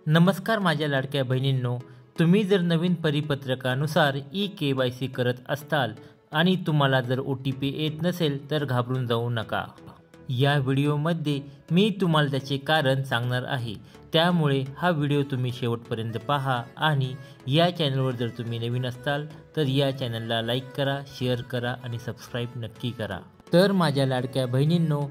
नमस्कार माझ्या लाडक्या बहिणींनो, तुम्ही जर नवीन परिपत्रकानुसार ई-KYC करत असताल आणि तुम्हाला जर OTP येत नसेल तर घाबरून जाऊ नका. या व्हिडिओमध्ये मी तुम्हाला त्याचे कारण सांगणार आहे. त्यामुळे हा व्हिडिओ तुम्ही शेवटपर्यंत पहा आणि या चॅनलवर जर तुम्ही नवीन असाल तर या चॅनलला लाईक करा, शेअर करा आणि सबस्क्राईब नक्की करा. तर माझ्या लाडक्या बहिणींनो,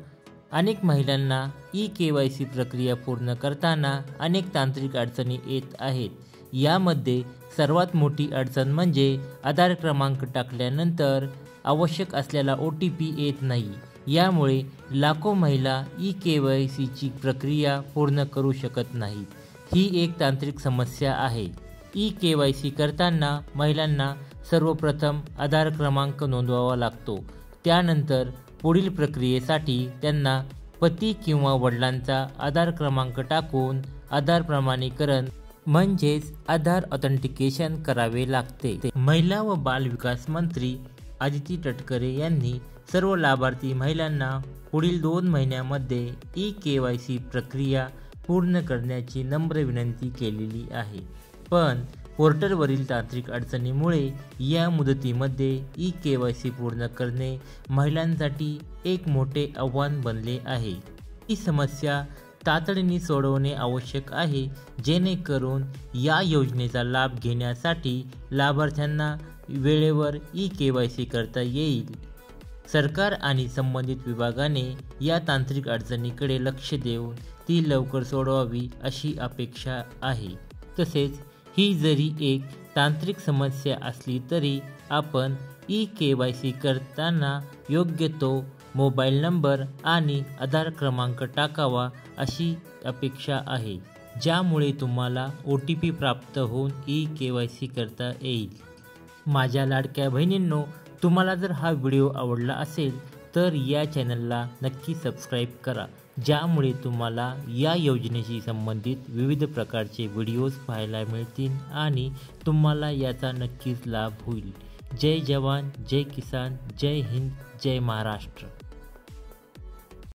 अनेक महिलांना ई-KYC प्रक्रिया पूर्ण करताना अनेक तांत्रिक अडचणी येत आहेत. यामध्ये सर्वात मोठी अडचण म्हणजे आधार क्रमांक टाकल्यानंतर आवश्यक असलेला OTP येत नाही. यामुळे लाखो महिला ई-KYCची प्रक्रिया पूर्ण करू शकत नाहीत. ही एक तांत्रिक समस्या आहे. ई-KYC करताना महिलांना सर्वप्रथम आधार क्रमांक नोंदवावा लागतो. त्यानंतर पुढील प्रक्रियेसाठी त्यांना पती किंवा वडिलांचा आधार क्रमांक टाकून आधार प्रमाणीकरण म्हणजेच आधार ऑथेंटिकेशन करावे लागते. महिला व बाल विकास मंत्री आदिती तटकरे यांनी सर्व लाभार्थी महिलांना पुढील 2 महिन्यांमध्ये ई-KYC प्रक्रिया पूर्ण करण्याची नम्र विनंती केलेली आहे. पण पोर्टलवरील तांत्रिक अडचणीमुळे या मुदतीमध्ये ई-KYC पूर्ण करणे महिलांसाठी एक मोठे आव्हान बनले आहे. ही समस्या तातडीने सोडवणे आवश्यक आहे, जेणेकरून या योजनेचा लाभ घेण्यासाठी लाभार्थ्यांना वेळेवर ई-KYC करता येईल. सरकार आणि संबंधित विभागाने या तांत्रिक अडचणीकडे लक्ष देऊन ती लवकर सोडवावी अशी अपेक्षा आहे. तसेच ही जरी एक तांत्रिक समस्या असली तरी आपण ई-KYC करताना योग्य तो मोबाईल नंबर आणि आधार क्रमांक टाकावा अशी अपेक्षा आहे, ज्यामुळे तुम्हाला OTP प्राप्त होऊन ई-KYC करता येईल. माझ्या लाडक्या बहिणींनो, तुम्हाला जर हा व्हिडिओ आवडला असेल तर या चॅनलला नक्की सबस्क्राईब करा, ज्यामुळे तुम्हाला या योजनेशी संबंधित विविध प्रकारचे व्हिडिओज पाहायला मिळतील आणि तुम्हाला याचा नक्कीच लाभ होईल. जय जवान, जय किसान, जय हिंद, जय महाराष्ट्र.